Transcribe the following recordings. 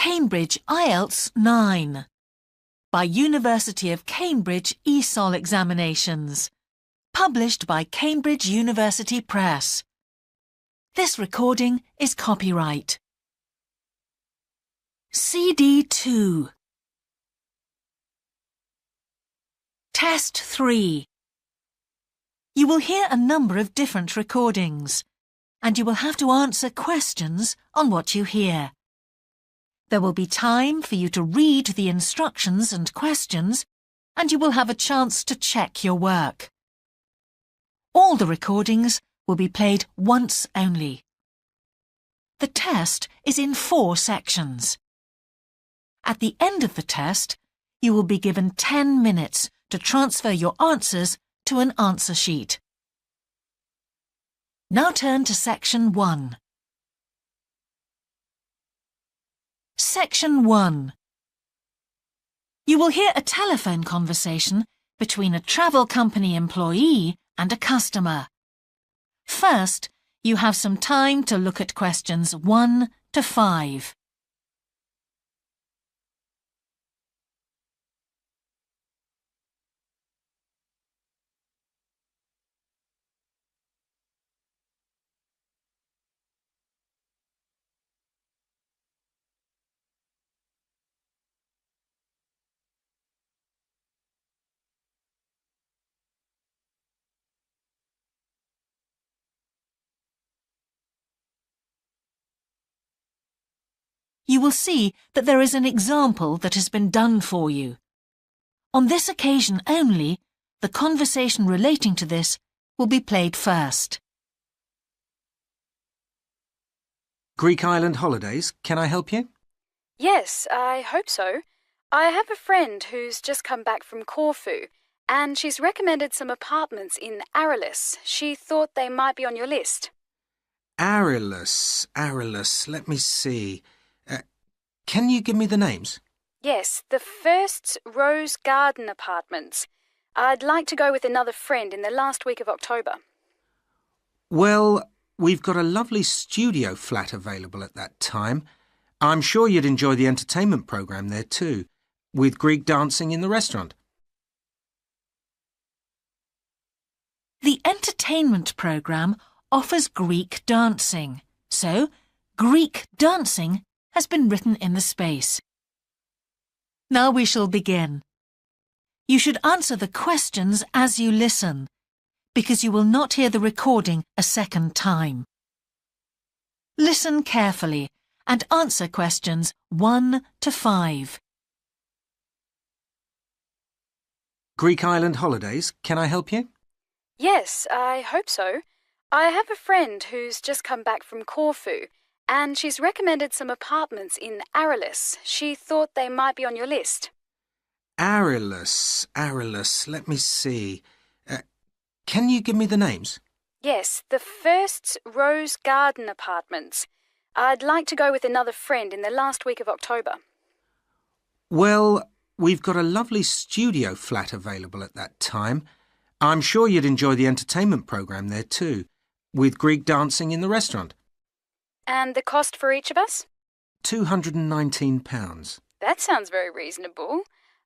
Cambridge IELTS 9 by University of Cambridge ESOL Examinations, published by Cambridge University Press. This recording is copyright. CD 2. Test 3. You will hear a number of different recordings, and you will have to answer questions on what you hear. There will be time for you to read the instructions and questions, and you will have a chance to check your work. All the recordings will be played once only. The test is in 4 sections. At the end of the test, you will be given 10 minutes to transfer your answers to an answer sheet. Now turn to Section 1. Section 1. You will hear a telephone conversation between a travel company employee and a customer. First, you have some time to look at questions 1 to 5. You will see that there is an example that has been done for you. On this occasion only, the conversation relating to this will be played first. Greek island holidays, can I help you? Yes, I hope so. I have a friend who's just come back from Corfu, and she's recommended some apartments in Arelis. She thought they might be on your list. Arelis, let me see. Can you give me the names? Yes, the first's Rose Garden Apartments. I'd like to go with another friend in the last week of October. Well, we've got a lovely studio flat available at that time. I'm sure you'd enjoy the entertainment programme there too, with Greek dancing in the restaurant. The entertainment programme offers Greek dancing, so Greek dancing has been written in the space. Now we shall begin. You should answer the questions as you listen, because you will not hear the recording a second time. Listen carefully and answer questions 1 to 5. Greek island holidays, can I help you? Yes, I hope so. I have a friend who's just come back from Corfu, and she's recommended some apartments in Arelis. She thought they might be on your list. Arelis, let me see. Can you give me the names? Yes, the first's Rose Garden Apartments. I'd like to go with another friend in the last week of October. Well, we've got a lovely studio flat available at that time. I'm sure you'd enjoy the entertainment programme there too, with Greek dancing in the restaurant. And the cost for each of us? £219. That sounds very reasonable.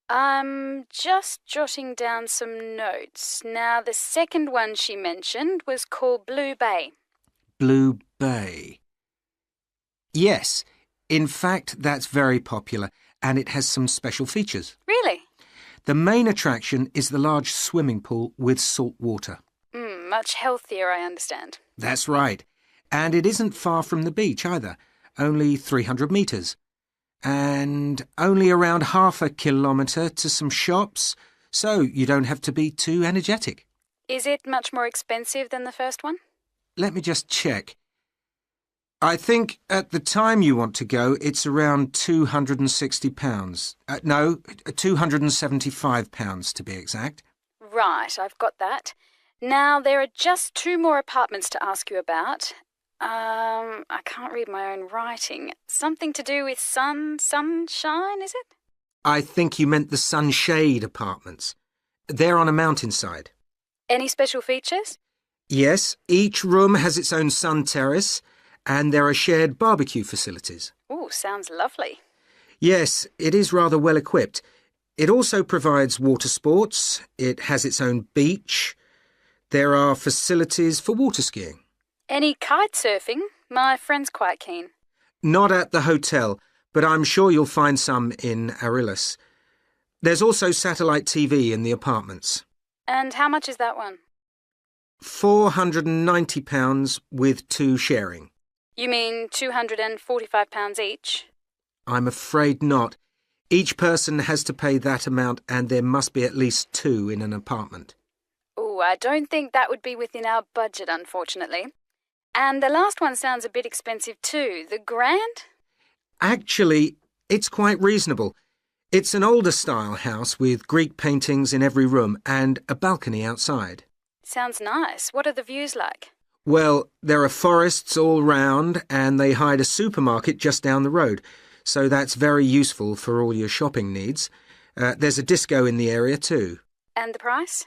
I'm just jotting down some notes. Now, the second one she mentioned was called Blue Bay. Blue Bay. Yes, in fact, that's very popular, and it has some special features. Really? The main attraction is the large swimming pool with salt water. Much healthier, I understand. That's right. And it isn't far from the beach either, only 300 metres. And only around half a kilometre to some shops, so you don't have to be too energetic. Is it much more expensive than the first one? Let me just check. I think at the time you want to go, it's around £260. No, £275 to be exact. Right, I've got that. Now, there are just 2 more apartments to ask you about. I can't read my own writing. Something to do with sunshine, is it? I think you meant the Sunshade Apartments. They're on a mountainside. Any special features? Yes, each room has its own sun terrace, and there are shared barbecue facilities. Ooh, sounds lovely. Yes, it is rather well equipped. It also provides water sports. It has its own beach. There are facilities for water skiing. Any kite surfing? My friend's quite keen. Not at the hotel, but I'm sure you'll find some in Arillis. There's also satellite TV in the apartments. And how much is that one? £490 with 2 sharing. You mean £245 each? I'm afraid not. Each person has to pay that amount and there must be at least 2 in an apartment. Oh, I don't think that would be within our budget, unfortunately. And the last one sounds a bit expensive too. The Grand? Actually, it's quite reasonable. It's an older style house with Greek paintings in every room and a balcony outside. Sounds nice. What are the views like? Well, there are forests all round and they hide a supermarket just down the road, so that's very useful for all your shopping needs. There's a disco in the area too. And the price?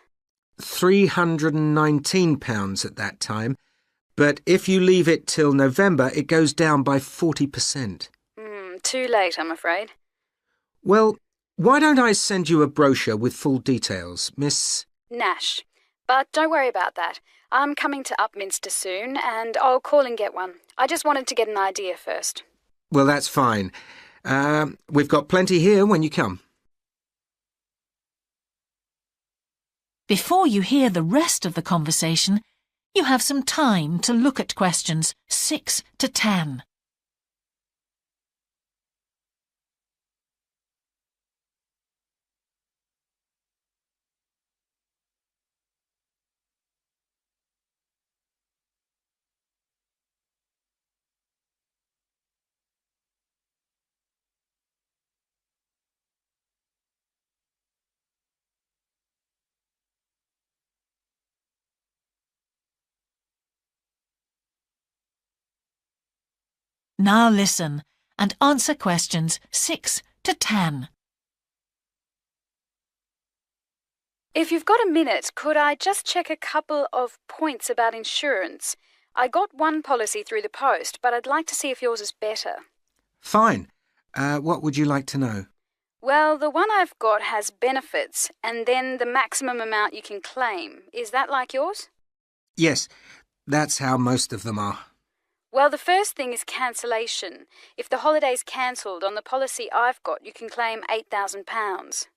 £319 at that time, but if you leave it till November, it goes down by 40%. Too late, I'm afraid. Well, why don't I send you a brochure with full details, Miss... Nash. But don't worry about that. I'm coming to Upminster soon, and I'll call and get one. I just wanted to get an idea first. Well, that's fine. We've got plenty here when you come. Before you hear the rest of the conversation, you have some time to look at questions 6 to 10. Now listen and answer questions 6 to 10. If you've got a minute, could I just check a couple of points about insurance? I got one policy through the post, but I'd like to see if yours is better. Fine. What would you like to know? Well, the one I've got has benefits, and then the maximum amount you can claim. Is that like yours? Yes, that's how most of them are. Well, the first thing is cancellation. If the holiday's cancelled on the policy I've got, you can claim £8,000.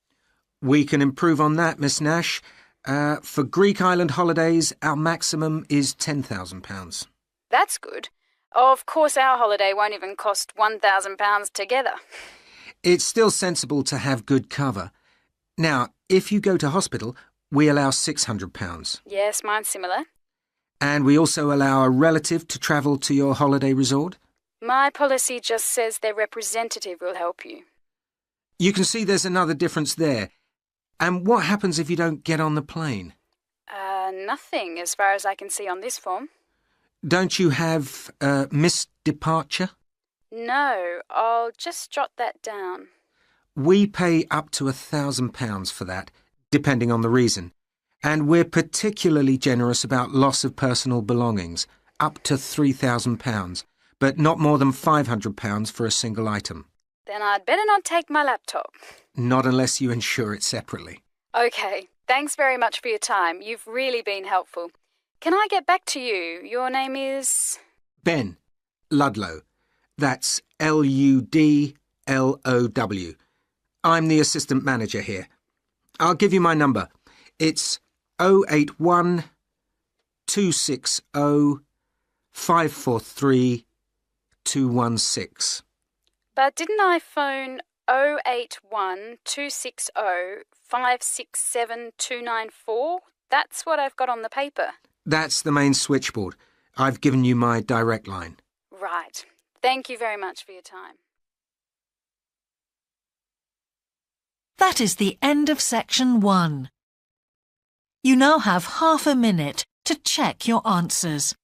We can improve on that, Miss Nash. For Greek island holidays, our maximum is £10,000. That's good. Of course, our holiday won't even cost £1,000 together. It's still sensible to have good cover. Now, if you go to hospital, we allow £600. Yes, mine's similar. And we also allow a relative to travel to your holiday resort. My policy just says their representative will help you. You can see there's another difference there. And what happens if you don't get on the plane? Nothing, as far as I can see on this form. Don't you have missed departure? No, I'll just jot that down. We pay up to £1,000 for that, depending on the reason. And we're particularly generous about loss of personal belongings, up to £3,000, but not more than £500 for a single item. Then I'd better not take my laptop. Not unless you insure it separately. OK, thanks very much for your time. You've really been helpful. Can I get back to you? Your name is... Ben Ludlow. That's Ludlow. I'm the assistant manager here. I'll give you my number. It's 081 260 543 216. But didn't I phone 081 260 567 294? That's what I've got on the paper. That's the main switchboard. I've given you my direct line. Right. Thank you very much for your time. That is the end of section 1. You now have half a minute to check your answers.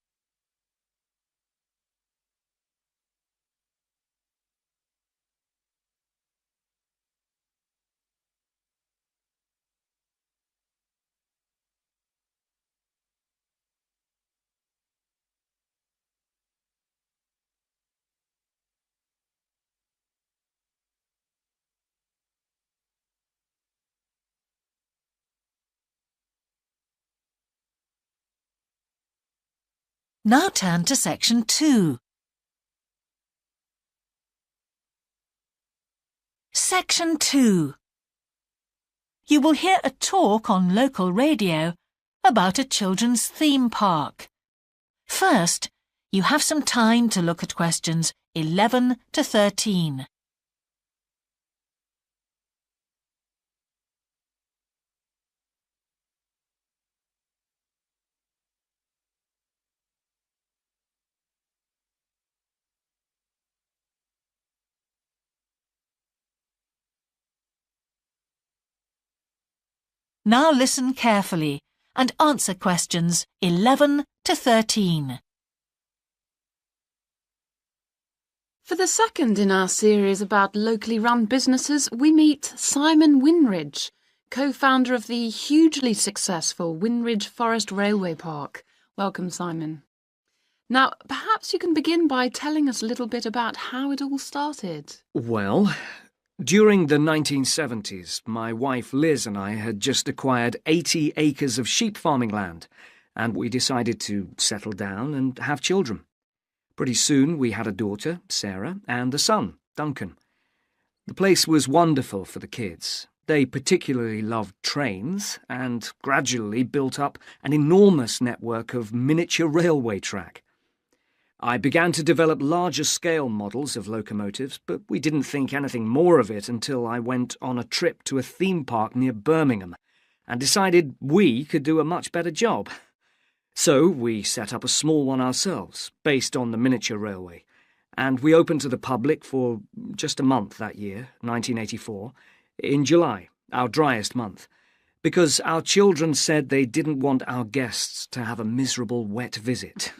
Now turn to Section 2. Section 2. You will hear a talk on local radio about a children's theme park. First, you have some time to look at questions 11 to 13. Now listen carefully and answer questions 11 to 13. For the second in our series about locally run businesses, we meet Simon Winridge, co-founder of the hugely successful Winridge Forest Railway Park. Welcome, Simon. Now, perhaps you can begin by telling us a little bit about how it all started. Well, during the 1970s, my wife Liz and I had just acquired 80 acres of sheep farming land, and we decided to settle down and have children. Pretty soon we had a daughter, Sarah, and a son, Duncan. The place was wonderful for the kids. They particularly loved trains and gradually built up an enormous network of miniature railway track. I began to develop larger-scale models of locomotives, but we didn't think anything more of it until I went on a trip to a theme park near Birmingham and decided we could do a much better job. So we set up a small one ourselves, based on the miniature railway, and we opened to the public for just a month that year, 1984, in July, our driest month, because our children said they didn't want our guests to have a miserable wet visit.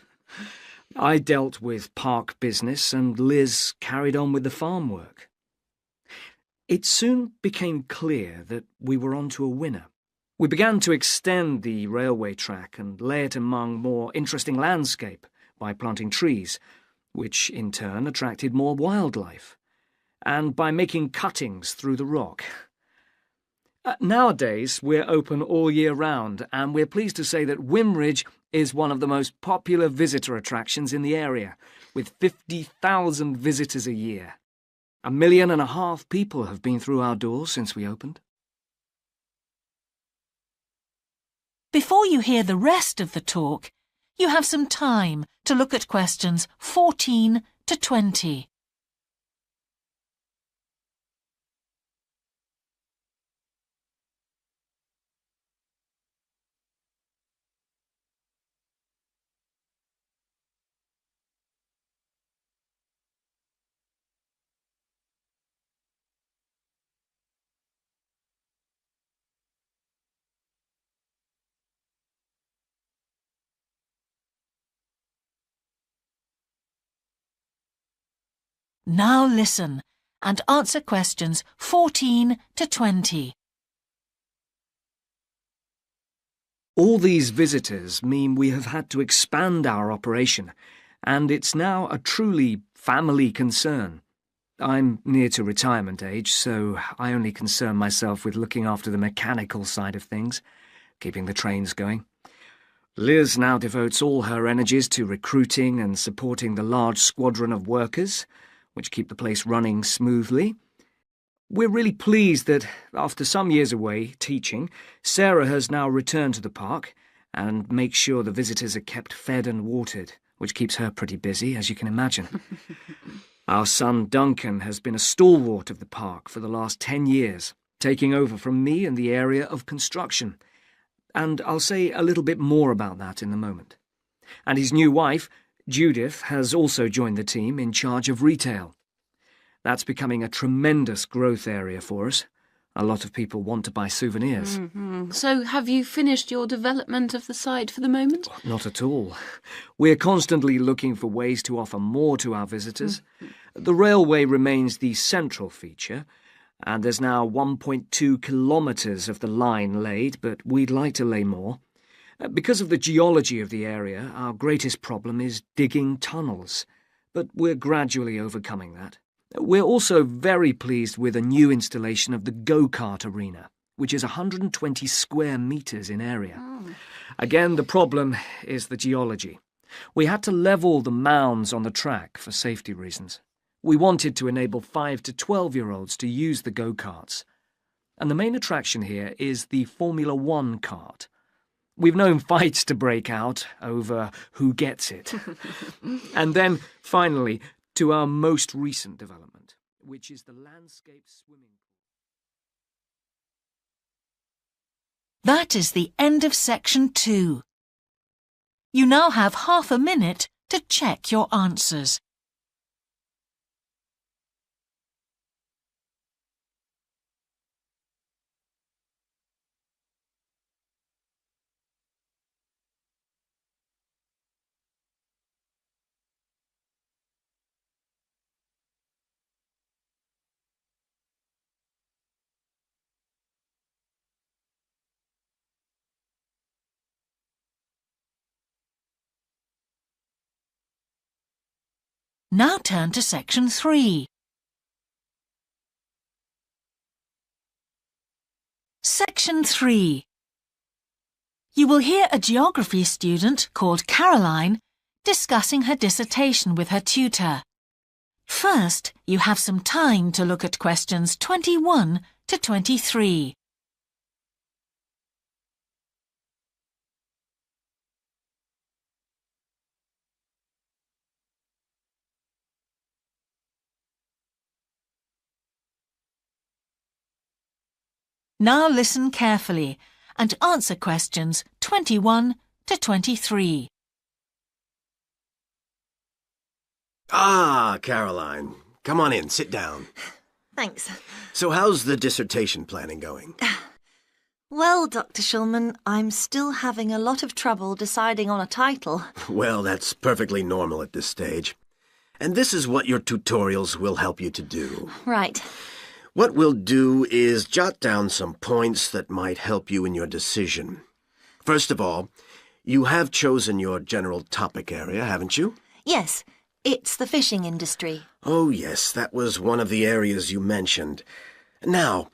I dealt with park business and Liz carried on with the farm work. It soon became clear that we were onto a winner. We began to extend the railway track and lay it among more interesting landscape by planting trees, which in turn attracted more wildlife, and by making cuttings through the rock. Nowadays, we're open all year round, and we're pleased to say that Winridge is one of the most popular visitor attractions in the area, with 50,000 visitors a year. 1.5 million people have been through our doors since we opened. Before you hear the rest of the talk, you have some time to look at questions 14 to 20. Now listen and answer questions 14 to 20. All these visitors mean we have had to expand our operation, and it's now a truly family concern. I'm near to retirement age, so I only concern myself with looking after the mechanical side of things, keeping the trains going. Liz now devotes all her energies to recruiting and supporting the large squadron of workers, which keep the place running smoothly. We're really pleased that, after some years away teaching, Sarah has now returned to the park and makes sure the visitors are kept fed and watered, which keeps her pretty busy, as you can imagine. Our son Duncan has been a stalwart of the park for the last 10 years, taking over from me in the area of construction. And I'll say a little bit more about that in a moment. And his new wife, Judith, has also joined the team in charge of retail. That's becoming a tremendous growth area for us. A lot of people want to buy souvenirs. So have you finished your development of the site for the moment? Not at all. We're constantly looking for ways to offer more to our visitors. The railway remains the central feature, and there's now 1.2 kilometres of the line laid, but we'd like to lay more. Because of the geology of the area, our greatest problem is digging tunnels, but we're gradually overcoming that. We're also very pleased with a new installation of the go-kart arena, which is 120 square metres in area. Again, the problem is the geology. We had to level the mounds on the track for safety reasons. We wanted to enable 5 to 12-year-olds to use the go-karts. And the main attraction here is the Formula One kart. We've known fights to break out over who gets it. And then, finally, to our most recent development, which is the landscape swimming pool. That is the end of section 2. You now have half a minute to check your answers. Now turn to section 3. Section 3. You will hear a geography student called Caroline discussing her dissertation with her tutor. First, you have some time to look at questions 21 to 23. Now listen carefully and answer questions 21 to 23. Ah, Caroline. Come on in, sit down. Thanks. So how's the dissertation planning going? Well, Dr. Shulman, I'm still having a lot of trouble deciding on a title. Well, that's perfectly normal at this stage. And this is what your tutorials will help you to do. Right. What we'll do is jot down some points that might help you in your decision. First of all, you have chosen your general topic area, haven't you? Yes, it's the fishing industry. Oh, yes, that was one of the areas you mentioned. Now,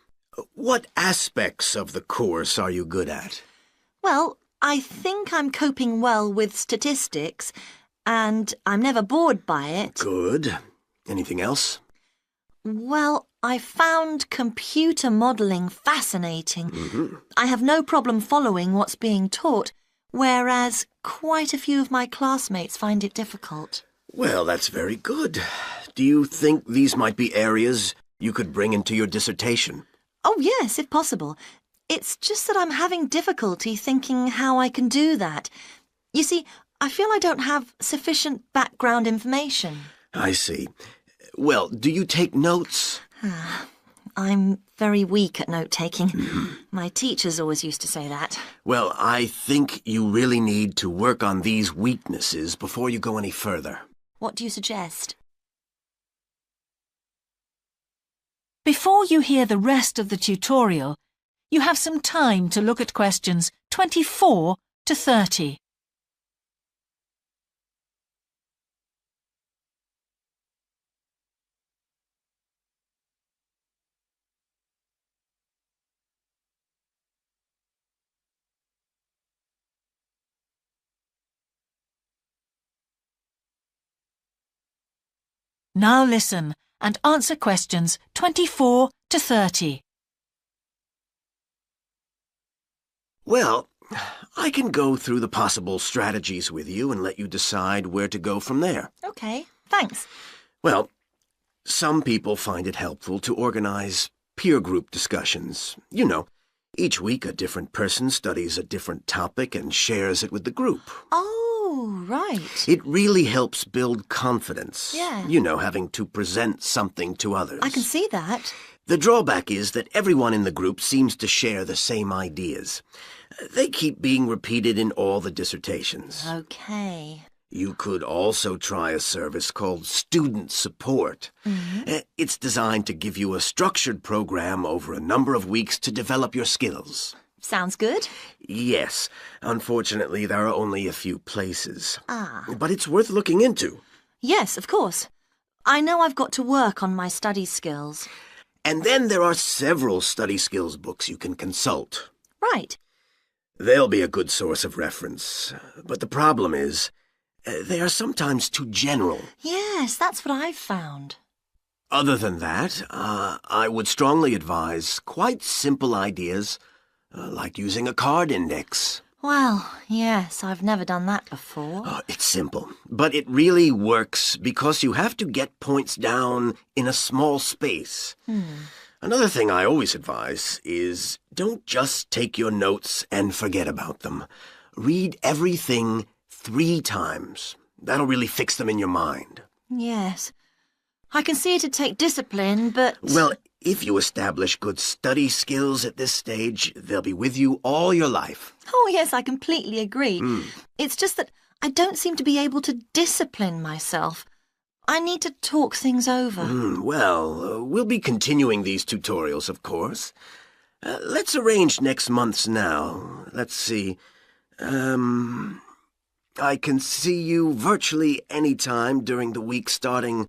what aspects of the course are you good at? Well, I think I'm coping well with statistics, and I'm never bored by it. Good. Anything else? Well, I found computer modelling fascinating. I have no problem following what's being taught, whereas quite a few of my classmates find it difficult. Well, that's very good. Do you think these might be areas you could bring into your dissertation? Oh, yes, if possible. It's just that I'm having difficulty thinking how I can do that. You see, I feel I don't have sufficient background information. I see. Well, do you take notes? I'm very weak at note-taking. My teachers always used to say that. Well, I think you really need to work on these weaknesses before you go any further. What do you suggest? Before you hear the rest of the tutorial, you have some time to look at questions 24 to 30. Now listen and answer questions 24 to 30. Well, I can go through the possible strategies with you and let you decide where to go from there. OK, thanks. Well, some people find it helpful to organize peer group discussions. You know, each week a different person studies a different topic and shares it with the group. Oh, right. It really helps build confidence. Yeah. You know, having to present something to others. I can see that. The drawback is that everyone in the group seems to share the same ideas. They keep being repeated in all the dissertations. OK. You could also try a service called Student Support. It's designed to give you a structured program over a number of weeks to develop your skills. Sounds good. Yes. Unfortunately, there are only a few places. Ah. But it's worth looking into. Yes, of course. I know I've got to work on my study skills. And then there are several study skills books you can consult. Right. They'll be a good source of reference. But the problem is, They are sometimes too general. Yes, that's what I've found. Other than that, I would strongly advise quite simple ideas, like using a card index. Well, yes, I've never done that before. It's simple, but it really works because you have to get points down in a small space. Another thing I always advise is don't just take your notes and forget about them. Read everything 3 times. That'll really fix them in your mind. Yes. I can see it'd take discipline, but... Well, if you establish good study skills at this stage, they'll be with you all your life. Oh, yes, I completely agree. It's just that I don't seem to be able to discipline myself. I need to talk things over. We'll be continuing these tutorials, of course. Let's arrange next month's now. Let's see. I can see you virtually any time during the week starting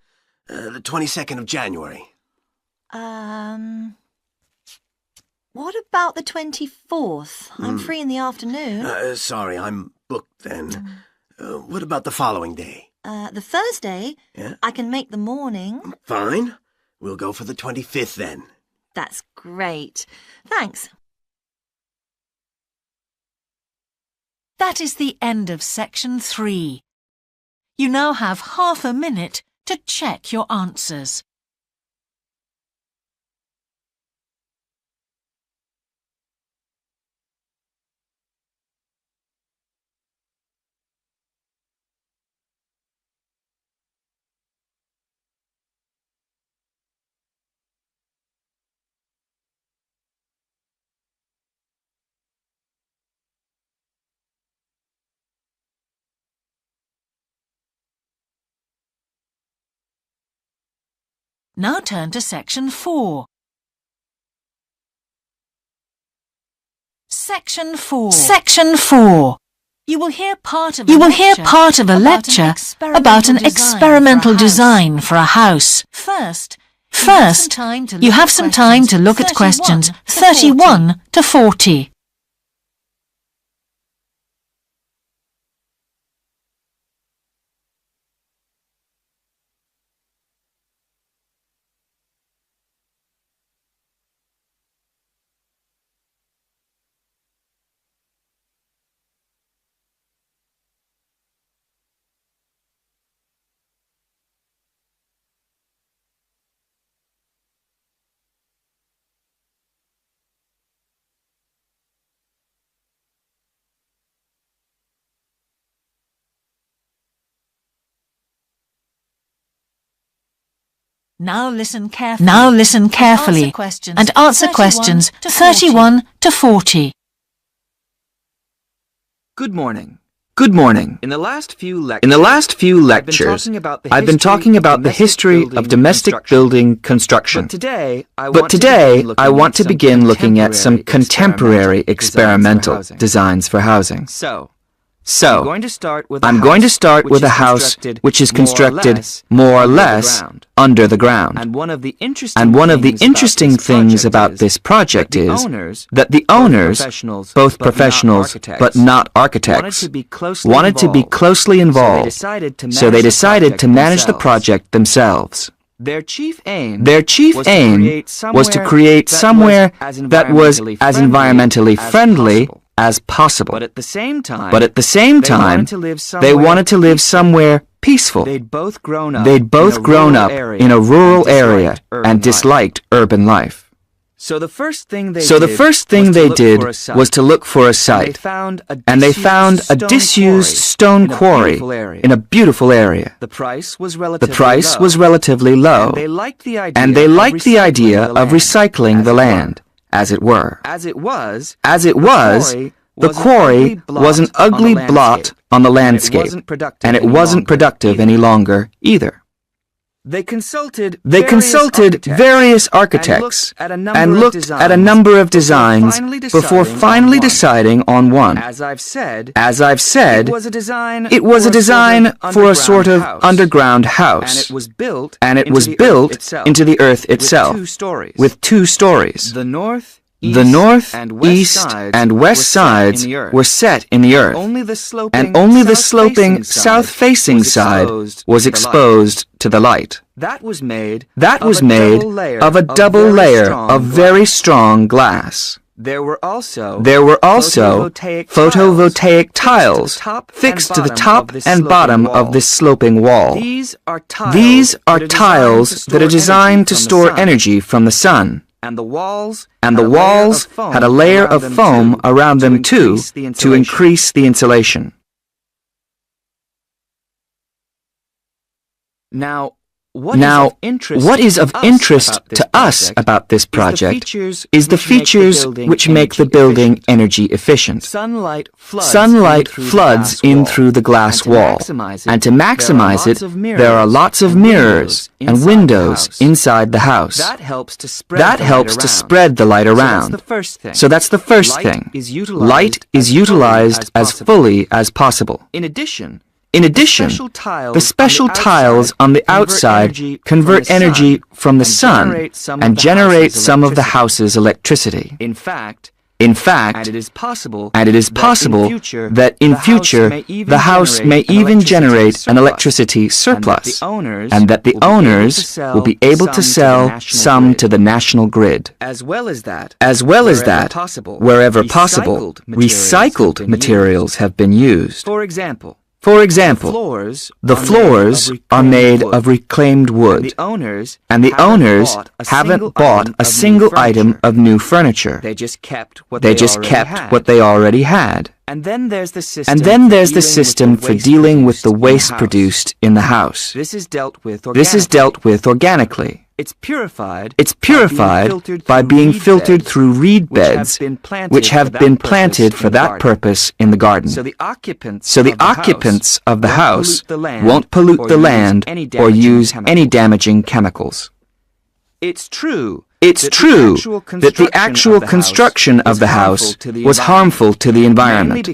the 22nd of January. What about the 24th? I'm free in the afternoon. Sorry, I'm booked then. What about the following day? The Thursday? Yeah? I can make the morning. Fine. We'll go for the 25th then. That's great. Thanks. That is the end of section 3. You now have half a minute to check your answers. Now turn to section 4. Section 4. Section 4. You will hear part of a lecture about an experimental design for a house. First, you have some time to look at questions 31 to 40. Now listen carefully and answer questions 31 to 40. Good morning. Good morning. In the last few lectures, I've been talking about the history of domestic building construction. But today, I want to begin looking at some contemporary experimental designs for housing. So, I'm going to start with a house which is constructed more or less under the ground. And one of the interesting things about this project is that the owners, both professionals but not architects, wanted to be closely involved, so they decided to manage the project themselves. Their chief aim was to create somewhere that was as environmentally friendly as possible. But at the same time, they wanted to live somewhere peaceful. They'd both grown up in a rural area and disliked urban life. So the first thing they did was to look for a site, and they found a disused stone quarry in a beautiful area. The price was relatively low, and they liked the idea of recycling the land, as it were. The quarry was an ugly blot on the landscape, and it wasn't productive any longer either. They consulted various architects and looked at a number of designs before finally deciding on one. As I've said, it was a design for a sort of underground house, and it was built into the earth itself, with 2 stories. The The north, east, and west sides were set in the earth, and only the sloping south-facing side was exposed to the light. That was made of a double layer of very strong glass. There were also photovoltaic tiles fixed to the top and bottom of this sloping wall. These are tiles that are designed to store energy from the sun. And the walls had a layer of foam around them too to increase the insulation. Now, what is of interest to us about this project is the features which make the building energy efficient. Sunlight floods in through the glass wall, and to maximize it, there are lots of mirrors and windows inside the house. That helps to spread the light around. So that's the first thing. Light is utilized as fully as possible. In addition, the special tiles on the outside convert energy from the sun and generate some of the house's electricity. In fact, and it is possible that in future the house may even generate an electricity surplus, and that the owners will be able to sell some to the national grid. As well as that, wherever possible, recycled materials have been used. For example, the floors are made of reclaimed wood, and the owners haven't bought a single item of new furniture. They just kept what they already had. And then there's the system for dealing with the waste produced in the house. This is dealt with organically. It's purified by being filtered through reed beds, which have been planted for that purpose in the garden. So the occupants of the house won't pollute the land or use any damaging chemicals. It's true that the actual construction of the house was harmful to the environment,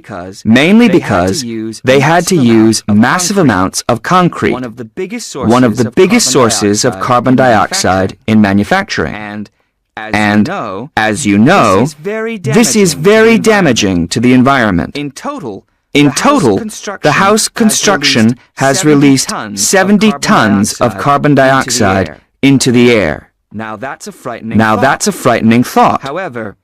mainly because they had to use massive amounts of concrete, one of the biggest sources of carbon dioxide in manufacturing. And, as you know, this is very damaging to the environment. In total, the house construction has released 70 tons of carbon dioxide into the air. Now that's a frightening thought. However,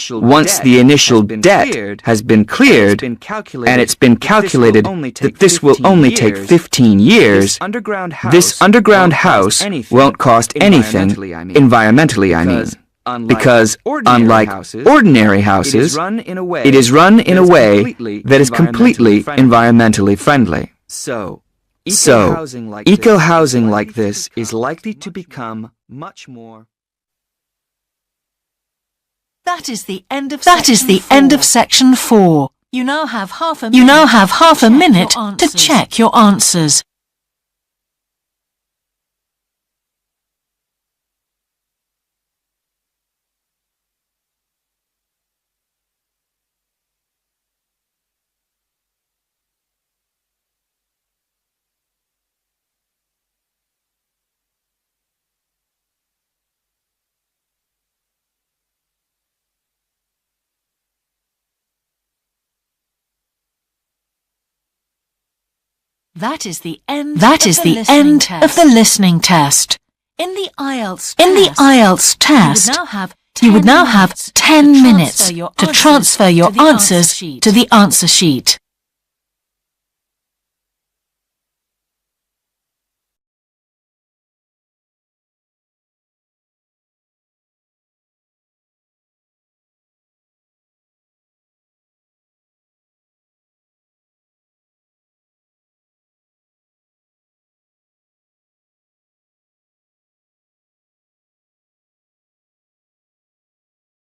once the initial debt has been cleared, and it's been calculated that this will only take 15 years, this underground house won't cost anything, environmentally I mean. Because, unlike ordinary houses, it is run in a way that is completely environmentally friendly. So, eco-housing like this is likely to become much more. That is the end of section 4. You now have half a minute to check your answers. That is the end of the listening test. In the IELTS test, you would now have 10 minutes to transfer your answers to the answer sheet.